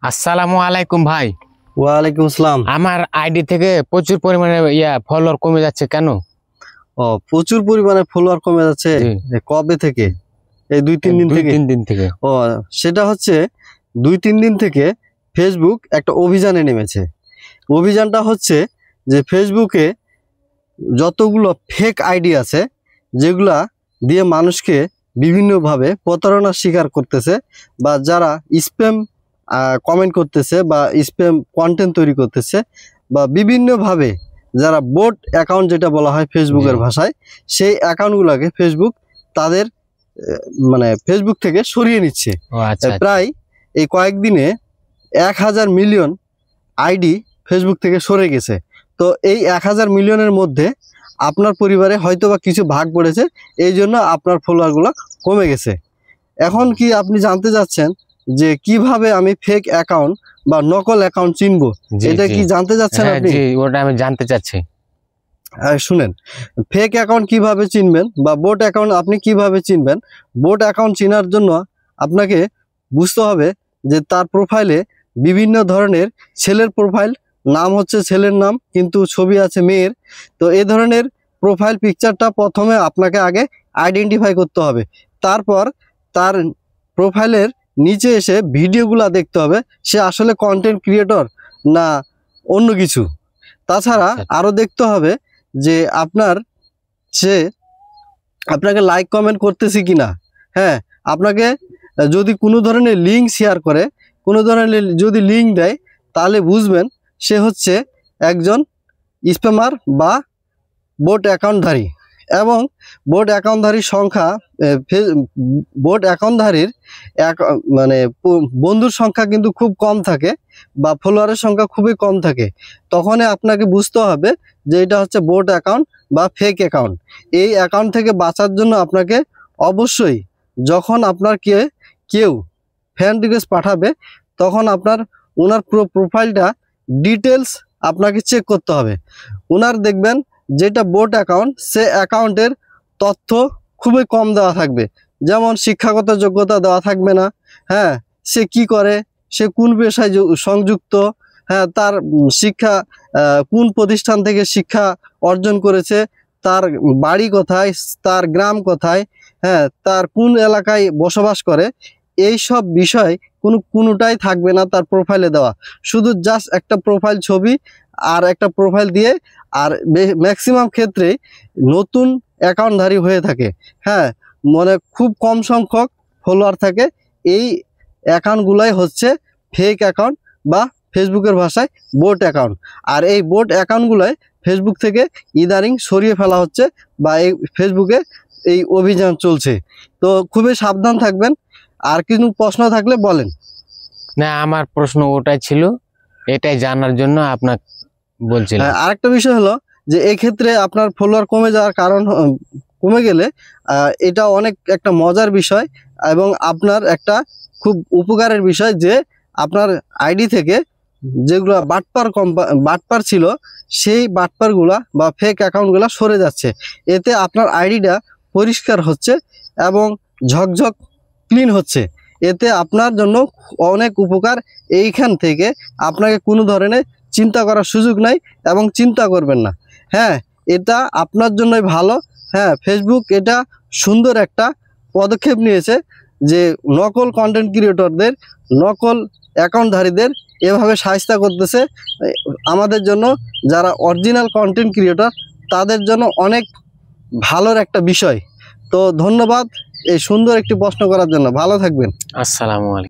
আসসালামু আলাইকুম ভাই। ওয়ালাইকুম আসসালাম। আমার আইডি থেকে প্রচুর পরিমাণে ফলোয়ার কমে যাচ্ছে কেন? প্রচুর পরিমাণে ফলোয়ার কমে যাচ্ছে। কবে থেকে? এই 2-3 দিন থেকে। 2-3 দিন থেকে। সেটা হচ্ছে 2-3 দিন থেকে ফেসবুক একটা অভিযানে নেমেছে। অভিযানটা হচ্ছে যে ফেসবুকে যতগুলো ফেক আইডি আছে, যেগুলা দিয়ে মানুষকে বিভিন্নভাবে প্রতারণার শিকার করতেছে, বা যারা স্প্যাম কমেন্ট করতেছে বা স্প্যাম কন্টেন্ট তৈরি করতেছে, বা বিভিন্নভাবে যারা বোট অ্যাকাউন্ট যেটা বলা হয় ফেসবুকের ভাষায়, সেই অ্যাকাউন্টগুলোকে ফেসবুক তাদের ফেসবুক থেকে সরিয়ে নিচ্ছে। প্রায় এই কয়েকদিনে 1000 মিলিয়ন আইডি ফেসবুক থেকে সরে গেছে। তো এই 1000 মিলিয়নের মধ্যে আপনার পরিবারে হয়তোবা কিছু ভাগ পড়েছে, এই জন্য আপনার ফলোয়ারগুলো কমে গেছে। এখন কি আপনি জানতে চাচ্ছেন যে কিভাবে আমি ফেক অ্যাকাউন্ট বা নকল অ্যাকাউন্ট চিনবো? এটা কি জানতে চাচ্ছেন আপনি? ওটা আমি জানতে চাচ্ছি। শুনেন, ফেক অ্যাকাউন্ট কিভাবে চিনবেন বা বোট অ্যাকাউন্ট আপনি কিভাবে চিনবেন? বোট অ্যাকাউন্ট চেনার জন্য আপনাকে বুঝতে হবে যে তার প্রোফাইলে বিভিন্ন ধরনের ছেলের প্রোফাইল, নাম হচ্ছে ছেলের নাম কিন্তু ছবি আছে মেয়ের। তো এই ধরনের প্রোফাইল পিকচারটা প্রথমে আপনাকে আগে আইডেন্টিফাই করতে হবে। তারপর তার প্রোফাইলের নিচে এসে ভিডিওগুলা দেখতে হবে সে আসলে কন্টেন্ট ক্রিয়েটর না অন্য কিছু। তাছাড়া আরও দেখতে হবে যে আপনাকে লাইক কমেন্ট করতেছি কিনা। হ্যাঁ, আপনাকে যদি কোনো ধরনের লিঙ্ক শেয়ার করে, কোনো ধরনের যদি লিঙ্ক দেয়, তাহলে বুঝবেন সে হচ্ছে একজন স্প্যামার বা বোট অ্যাকাউন্টধারী। এবং বোট অ্যাকাউন্টধারীর সংখ্যা, বোট অ্যাকাউন্টধারীর বন্ধুর সংখ্যা কিন্তু খুব কম থাকে বা ফলোয়ারের সংখ্যা খুবই কম থাকে। তখনই আপনাকে বুঝতে হবে যে এটা হচ্ছে বোট অ্যাকাউন্ট বা ফেক অ্যাকাউন্ট। এই অ্যাকাউন্ট থেকে বাঁচার জন্য আপনাকে অবশ্যই যখন আপনার কেউ ফ্রেন্ড রিকোয়েস্ট পাঠাবে, তখন ওনার পুরো প্রোফাইলটা ডিটেলস আপনাকে চেক করতে হবে। ওনার দেখবেন যেটা বোট অ্যাকাউন্ট, সে অ্যাকাউন্টের তথ্য খুবই কম দেওয়া থাকবে। যেমন শিক্ষাগত যোগ্যতা দেওয়া থাকবে না। হ্যাঁ, সে কি করে, সে কোন পেশায় সংযুক্ত, হ্যাঁ, তার শিক্ষা কোন প্রতিষ্ঠান থেকে শিক্ষা অর্জন করেছে, তার বাড়ি কোথায়, তার গ্রাম কোথায়, হ্যাঁ, তার কোন এলাকায় বসবাস করে, এই সব বিষয় কোনোটাই থাকবে না তার প্রোফাইলে দেওয়া। শুধু জাস্ট একটা প্রোফাইল ছবি আর একটা প্রোফাইল দিয়ে, আর ম্যাক্সিমাম ক্ষেত্রে নতুন অ্যাকাউন্টধারী হয়ে থাকে। হ্যাঁ, খুব কম সংখ্যক ফলোয়ার থাকে। এই অ্যাকাউন্টগুলাই হচ্ছে ফেক অ্যাকাউন্ট বা ফেসবুকের ভাষায় বোট অ্যাকাউন্ট। আর এই বোট অ্যাকাউন্টগুলাই ফেসবুক থেকে ইদানিং সরিয়ে ফেলা হচ্ছে বা এই ফেসবুকে এই অভিযান চলছে। তো খুবই সাবধান থাকবেন। আর কিছু প্রশ্ন থাকলে বলেন। না, আমার প্রশ্ন ওটাই ছিল, এটাই জানার জন্য আপনাকে বলছিলাম। আরেকটা বিষয় হলো যে এই ক্ষেত্রে আপনার ফলোয়ার কমে যাওয়ার কারণ, কমে গেলে এটা অনেক একটা মজার বিষয় এবং আপনার একটা খুব উপকারের বিষয় যে আপনার আইডি থেকে যেগুলো বাটপার ছিল, সেই বাটপারগুলা বা ফেক অ্যাকাউন্টগুলা সরে যাচ্ছে। এতে আপনার আইডিটা পরিষ্কার হচ্ছে এবং ঝকঝক ক্লিন হচ্ছে। এতে আপনার জন্য অনেক উপকার। এইখান থেকে আপনাকে কোনো ধরনের চিন্তা করার সুযোগ নাই এবং চিন্তা করবেন না। হ্যাঁ, এটা আপনার জন্যই ভালো। হ্যাঁ, ফেসবুক এটা সুন্দর একটা পদক্ষেপ নিয়েছে যে নকল কন্টেন্ট ক্রিয়েটরদের, নকল অ্যাকাউন্টধারীদের এভাবে শায়েস্তা করতেছে। আমাদের জন্য যারা অরিজিনাল কন্টেন্ট ক্রিয়েটর, তাদের জন্য অনেক ভালোর একটা বিষয়। তো ধন্যবাদ এই সুন্দর একটি প্রশ্ন করার জন্য। ভালো থাকবেন। আসসালামু আলাইকুম।